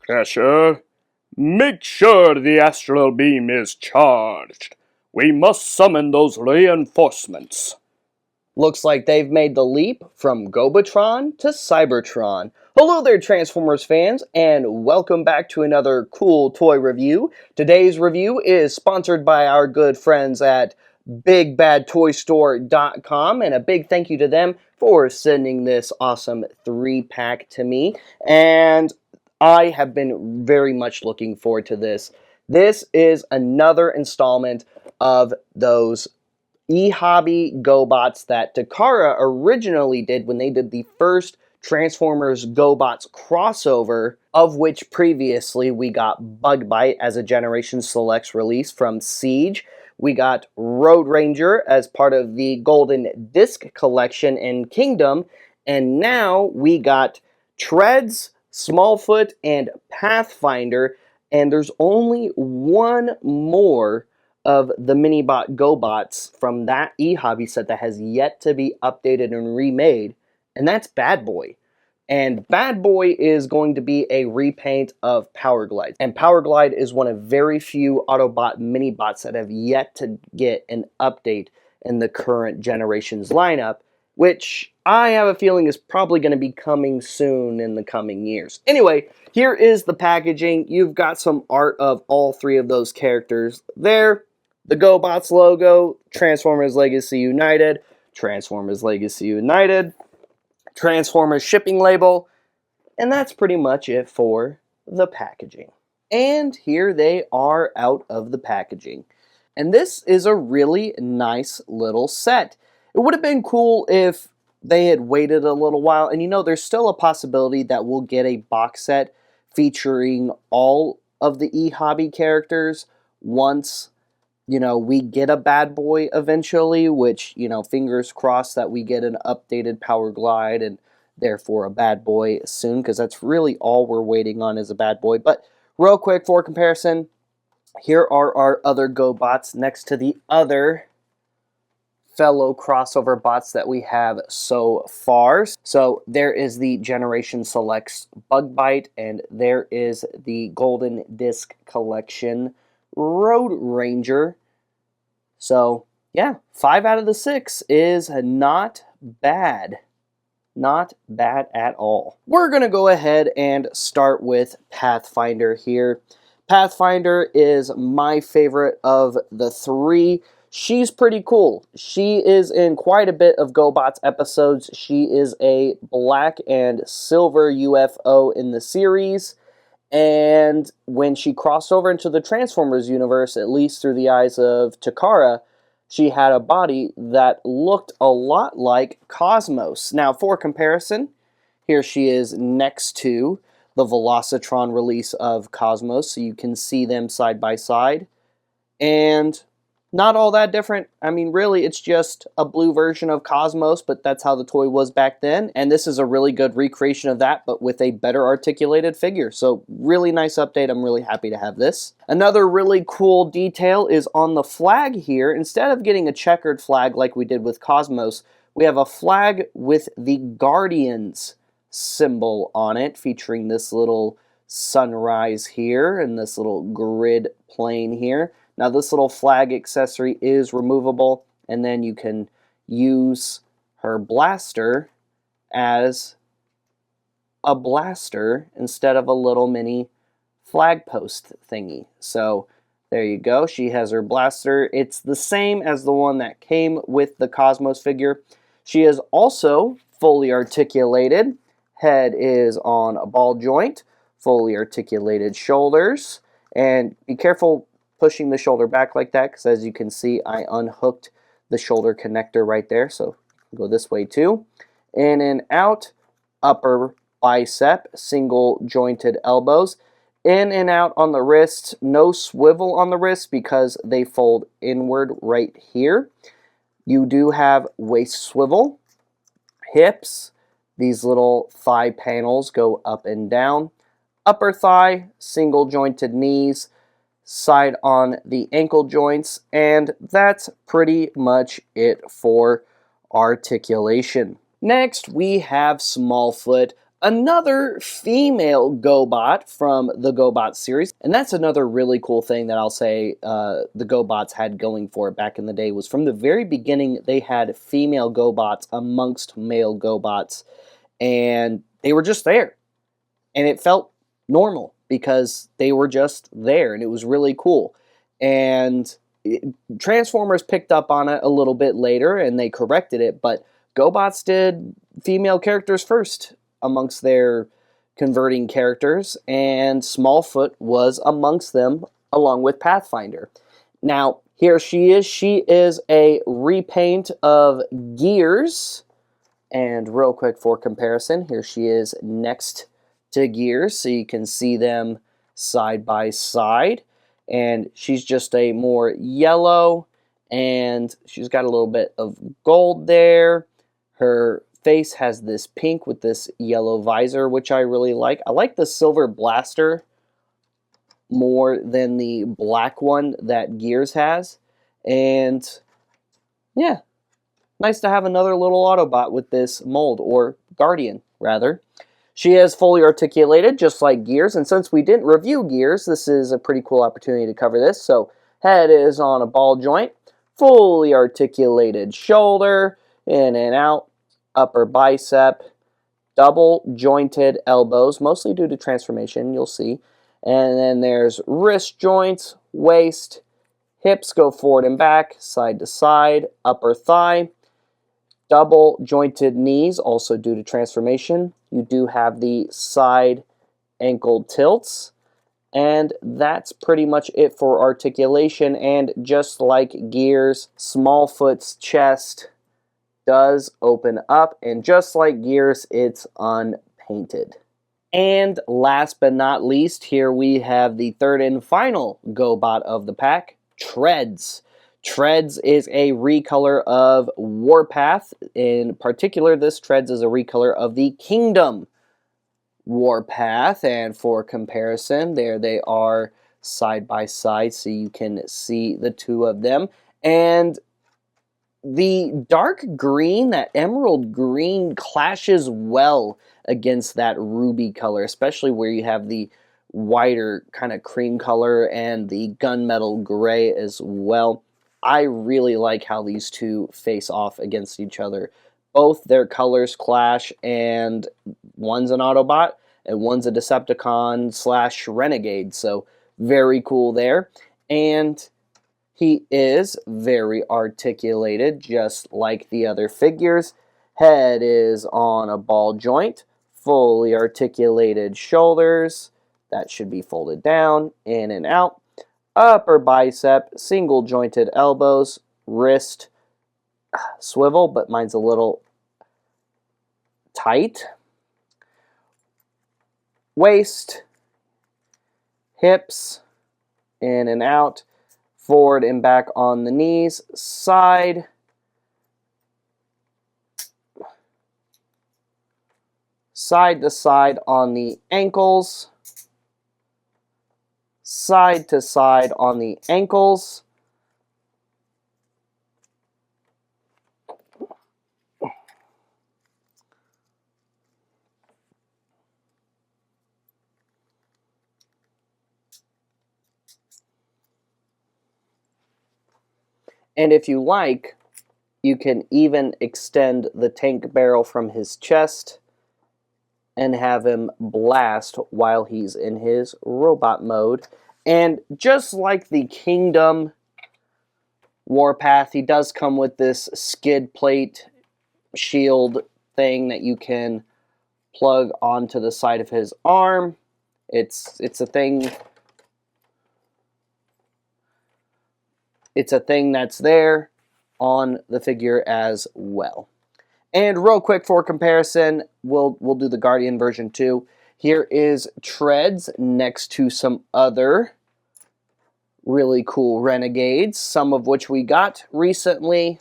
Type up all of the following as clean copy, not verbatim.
Crasher, make sure the astral beam is charged. We must summon those reinforcements. Looks like they've made the leap from Gobatron to Cybertron. Hello there, Transformers fans, and welcome back to another cool toy review. Today's review is sponsored by our good friends at BigBadToyStore.com, and a big thank you to them for sending this awesome 3-pack to me. And I have been very much looking forward to this. This is another installment of those eHobby GoBots that Takara originally did when they did the first Transformers GoBots crossover, of which previously we got Bug Bite as a Generation Selects release from Siege. We got Road Ranger as part of the Golden Disc Collection in Kingdom, and now we got Treads, Smallfoot, and Pathfinder, and there's only one more of the Minibot GoBots from that eHobby set that has yet to be updated and remade, and that's Bad Boy. And Bad Boy is going to be a repaint of Power Glide. And Power Glide is one of very few Autobot Minibots that have yet to get an update in the current generation's lineup, which I have a feeling is probably going to be coming soon in the coming years. Anyway, here is the packaging. You've got some art of all three of those characters there. The GoBots logo, Transformers Legacy United, Transformers Legacy United, Transformers shipping label, and that's pretty much it for the packaging. And here they are out of the packaging. And this is a really nice little set. It would have been cool if they had waited a little while, and you know, there's still a possibility that we'll get a box set featuring all of the eHobby characters once we get a Bad Boy eventually, which, fingers crossed that we get an updated Power Glide and therefore a Bad Boy soon, because that's really all we're waiting on is a Bad Boy. But real quick for comparison, here are our other GoBots next to the other fellow crossover bots that we have so far. So there is the Generation Selects Bug Bite, and there is the Golden Disc Collection Road Ranger. So, yeah, 5 out of the 6 is not bad. Not bad at all. We're going to go ahead and start with Pathfinder here. Pathfinder is my favorite of the three. She's pretty cool. She is in quite a bit of GoBots episodes. She is a black and silver UFO in the series. And when she crossed over into the Transformers universe, at least through the eyes of Takara, she had a body that looked a lot like Cosmos. Now, for comparison, here she is next to the Velocitron release of Cosmos, so you can see them side by side. And not all that different. I mean, really, it's just a blue version of Cosmos, but that's how the toy was back then. And this is a really good recreation of that, but with a better articulated figure. So really nice update. I'm really happy to have this. Another really cool detail is on the flag here. Instead of getting a checkered flag like we did with Cosmos, we have a flag with the Guardians symbol on it, featuring this little sunrise here and this little grid plane here. Now this little flag accessory is removable, and then you can use her blaster as a blaster instead of a little mini flag post thingy. So there you go, she has her blaster. It's the same as the one that came with the Cosmos figure. She is also fully articulated. Head is on a ball joint, fully articulated shoulders, and be careful pushing the shoulder back like that, because as you can see, I unhooked the shoulder connector right there, so go this way too. In and out, upper bicep, single jointed elbows. In and out on the wrist, no swivel on the wrist because they fold inward right here. You do have waist swivel, hips, these little thigh panels go up and down. Upper thigh, single jointed knees, side on the ankle joints, and that's pretty much it for articulation. Next, we have Smallfoot, another female GoBot from the GoBot series. And that's another really cool thing that I'll say the GoBots had going for it back in the day, was from the very beginning they had female GoBots amongst male GoBots, and they were just there. And it felt normal because they were just there, and it was really cool. And Transformers picked up on it a little bit later, and they corrected it, but GoBots did female characters first amongst their converting characters, and Smallfoot was amongst them, along with Pathfinder. Now, here she is. She is a repaint of Gears, and real quick for comparison, here she is next to Gears, so you can see them side by side. And she's just a more yellow, and she's got a little bit of gold there. Her face has this pink with this yellow visor, which I really like. I like the silver blaster more than the black one that Gears has. And yeah, nice to have another little Autobot with this mold, or Guardian, rather. She is fully articulated, just like Gears, and since we didn't review Gears, this is a pretty cool opportunity to cover this. So, head is on a ball joint, fully articulated shoulder, in and out, upper bicep, double jointed elbows, mostly due to transformation, you'll see. And then there's wrist joints, waist, hips go forward and back, side to side, upper thigh, double jointed knees, also due to transformation. You do have the side ankle tilts, and that's pretty much it for articulation. And just like Gears, Smallfoot's chest does open up, and just like Gears, it's unpainted. And last but not least, here we have the third and final GoBot of the pack, Treads. Treads is a recolor of Warpath. In particular, this Treads is a recolor of the Kingdom Warpath. And for comparison, there they are side by side, so you can see the two of them. And the dark green, that emerald green, clashes well against that ruby color, especially where you have the whiter kind of cream color and the gunmetal gray as well. I really like how these two face off against each other. Both their colors clash, and one's an Autobot and one's a Decepticon / Renegade, so very cool there. And he is very articulated, just like the other figures. Head is on a ball joint, fully articulated shoulders. That should be folded down, in and out. Upper bicep, single jointed elbows, wrist swivel, but mine's a little tight. Waist, hips, in and out, forward and back on the knees, side to side on the ankles, side to side on the ankles, and if you like, you can even extend the tank barrel from his chest and have him blast while he's in his robot mode. And just like the Kingdom Warpath, he does come with this skid plate shield thing that you can plug onto the side of his arm. It's a thing. It's a thing that's there on the figure as well. And real quick for comparison, we'll do the Guardian version too. Here is Treads next to some other really cool Renegades, some of which we got recently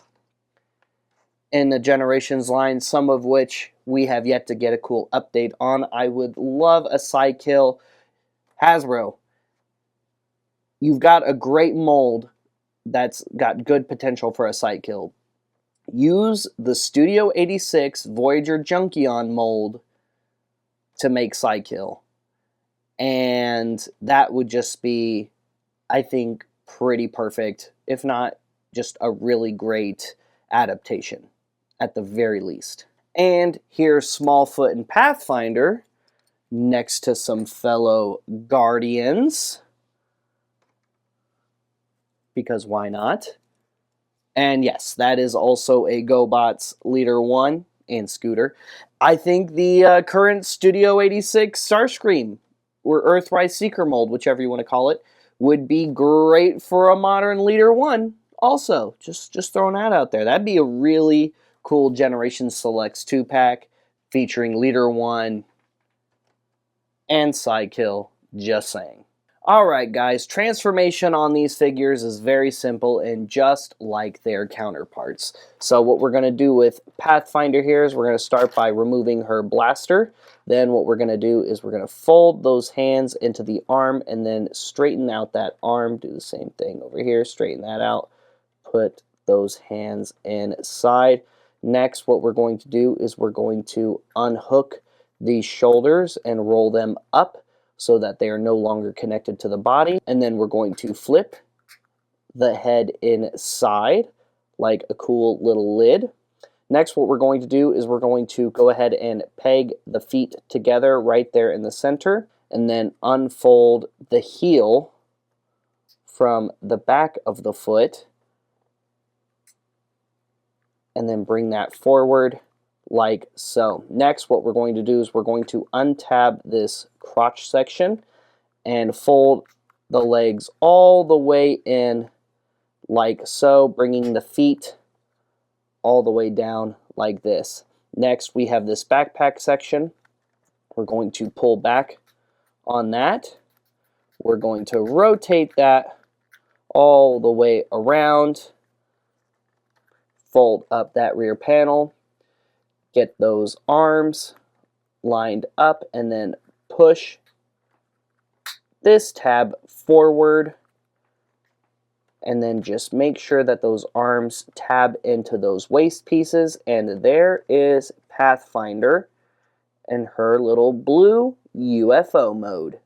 in the Generations line, some of which we have yet to get a cool update on. I would love a side kill. Hasbro, you've got a great mold that's got good potential for a side kill. Use the Studio 86 Voyager Junkion mold to make Psykill. And that would just be, I think, pretty perfect, if not just a really great adaptation, at the very least. And here's Smallfoot and Pathfinder next to some fellow Guardians, because why not? And yes, that is also a GoBots Leader 1 and Scooter. I think the current Studio 86 Starscream, or Earthrise Seeker mold, whichever you want to call it, would be great for a modern Leader 1 also. Just throwing that out there. That'd be a really cool Generation Selects 2-pack featuring Leader 1 and Psykill, just saying. Alright guys, transformation on these figures is very simple and just like their counterparts. So what we're going to do with Pathfinder here is we're going to start by removing her blaster. Then what we're going to do is we're going to fold those hands into the arm and then straighten out that arm. Do the same thing over here, straighten that out. Put those hands inside. Next, what we're going to do is we're going to unhook these shoulders and roll them up so that they are no longer connected to the body. And then we're going to flip the head inside like a cool little lid. Next, what we're going to do is we're going to go ahead and peg the feet together right there in the center, and then unfold the heel from the back of the foot, and then bring that forward like so. Next, what we're going to do is we're going to untab this crotch section and fold the legs all the way in like so, bringing the feet all the way down like this. Next, we have this backpack section. We're going to pull back on that. We're going to rotate that all the way around, fold up that rear panel, get those arms lined up, and then push this tab forward, and then just make sure that those arms tab into those waist pieces. And there is Pathfinder in her little blue UFO mode.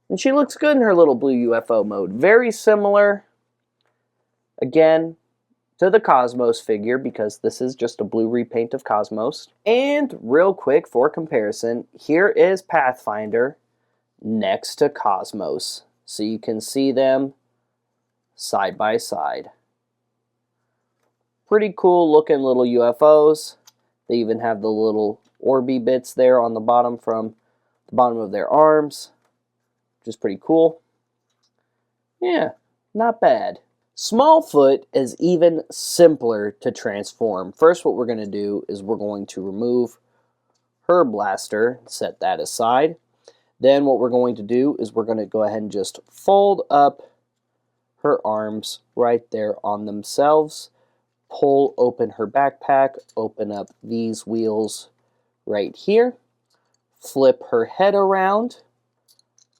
And she looks good in her little blue UFO mode. Very similar, again, to the Cosmos figure, because this is just a blue repaint of Cosmos. And real quick for comparison, here is Pathfinder next to Cosmos. So you can see them side by side. Pretty cool looking little UFOs. They even have the little orby bits there on the bottom from the bottom of their arms, which is pretty cool. Yeah, not bad. Smallfoot is even simpler to transform. First, what we're going to do is we're going to remove her blaster, set that aside. Then what we're going to do is we're going to go ahead and just fold up her arms right there on themselves, pull open her backpack, open up these wheels right here, flip her head around,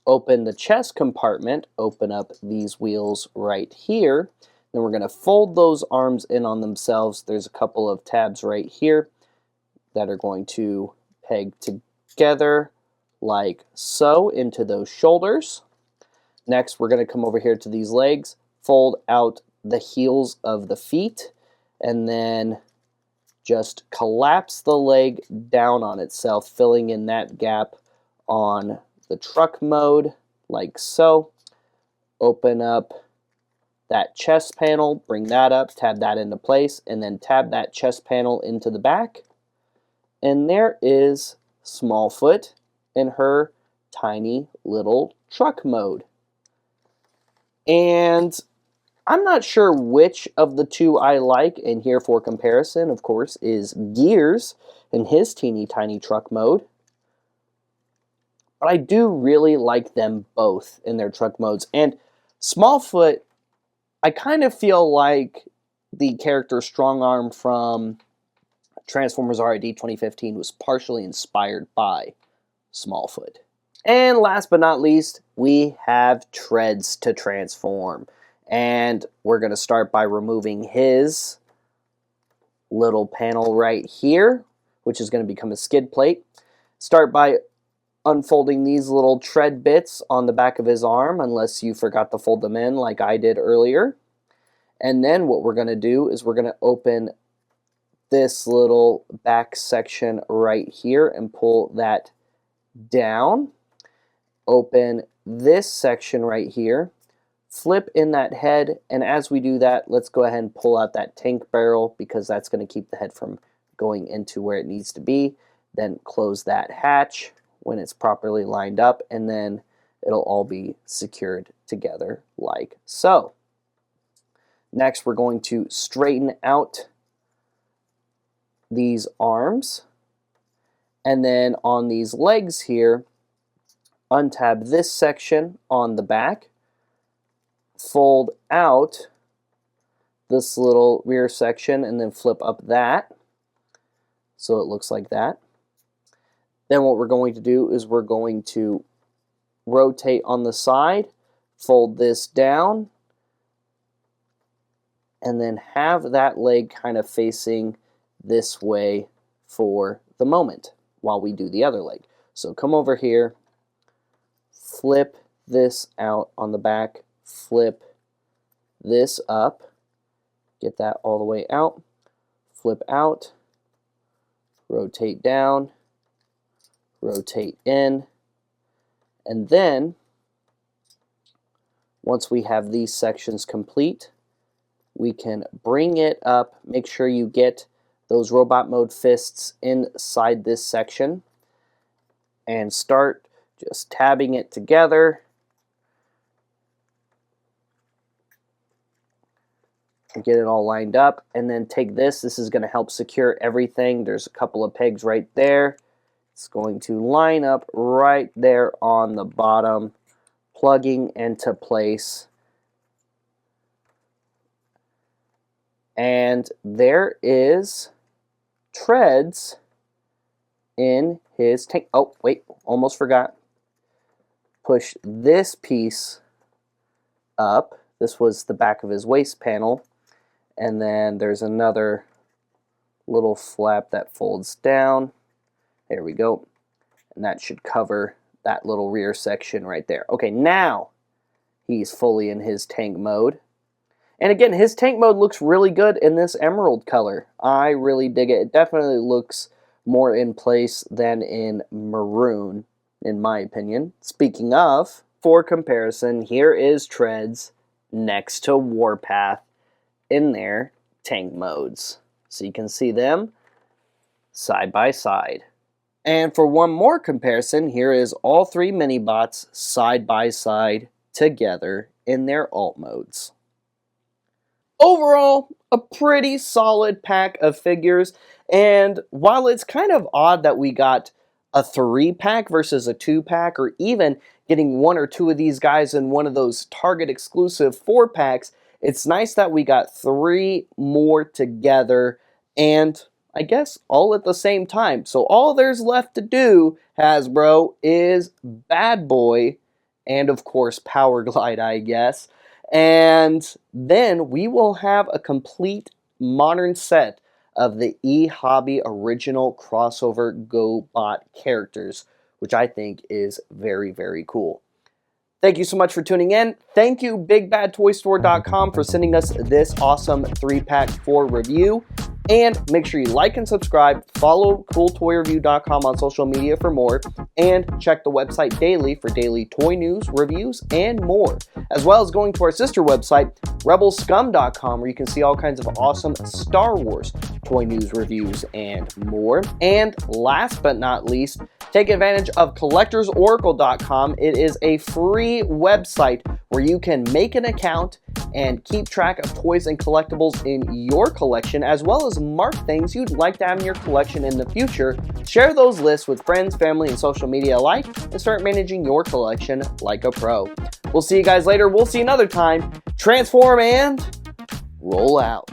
open the chest compartment, open up these wheels right here. Then we're going to fold those arms in on themselves. There's a couple of tabs right here that are going to peg together like so into those shoulders. Next, we're going to come over here to these legs, fold out the heels of the feet, and then just collapse the leg down on itself, filling in that gap on the truck mode, like so. Open up that chest panel, bring that up, tab that into place, and then tab that chest panel into the back. And there is Smallfoot in her tiny little truck mode. And I'm not sure which of the two I like, and here for comparison, of course, is Gears in his teeny tiny truck mode. But I do really like them both in their truck modes. And Smallfoot, I kind of feel like the character Strongarm from Transformers R.I.D. 2015 was partially inspired by Smallfoot. And last but not least, we have Treads to transform. And we're going to start by removing his little panel right here, which is going to become a skid plate. Start by unfolding these little tread bits on the back of his arm, unless you forgot to fold them in like I did earlier. And then what we're going to do is we're going to open this little back section right here and pull that down. Open this section right here, flip in that head, and as we do that, let's go ahead and pull out that tank barrel because that's going to keep the head from going into where it needs to be. Then close that hatch when it's properly lined up, and then it'll all be secured together like so. Next, we're going to straighten out these arms, and then on these legs here, untab this section on the back, fold out this little rear section, and then flip up that so it looks like that. Then what we're going to do is we're going to rotate on the side, fold this down, and then have that leg kind of facing this way for the moment while we do the other leg. So come over here, flip this out on the back, flip this up, get that all the way out, flip out, rotate down, rotate in, and then once we have these sections complete, we can bring it up. Make sure you get those robot mode fists inside this section and start just tabbing it together. Get it all lined up, and then take this. This is going to help secure everything. There's a couple of pegs right there. It's going to line up right there on the bottom, plugging into place. And there is treads in his tank. Oh, wait, almost forgot. Push this piece up. This was the back of his waist panel. And then there's another little flap that folds down. There we go. And that should cover that little rear section right there. Okay, now he's fully in his tank mode. And again, his tank mode looks really good in this emerald color. I really dig it. It definitely looks more in place than in maroon, in my opinion. Speaking of, for comparison, here is Treads next to Warpath in their tank modes. So you can see them side by side. And for one more comparison, here is all three mini-bots side by side together in their alt modes. Overall, a pretty solid pack of figures, and while it's kind of odd that we got a 3-pack versus a 2-pack, or even getting one or two of these guys in one of those Target exclusive 4-packs, it's nice that we got 3 more together, and I guess all at the same time. So all there's left to do, Hasbro, is Bad Boy, and of course Power Glide, I guess. And then we will have a complete modern set of the eHobby original crossover GoBot characters, which I think is very, very cool. Thank you so much for tuning in. Thank you, BigBadToyStore.com, for sending us this awesome 3-pack for review. And make sure you like and subscribe, follow CoolToyReview.com on social media for more, and check the website daily for daily toy news, reviews, and more. As well as going to our sister website, RebelScum.com, where you can see all kinds of awesome Star Wars toy news, reviews, and more. And last but not least, take advantage of CollectorsOracle.com. It is a free website where you can make an account and keep track of toys and collectibles in your collection, as well as mark things you'd like to have in your collection in the future. Share those lists with friends, family, and social media alike, and start managing your collection like a pro. We'll see you guys later. We'll see you another time. Transform and roll out.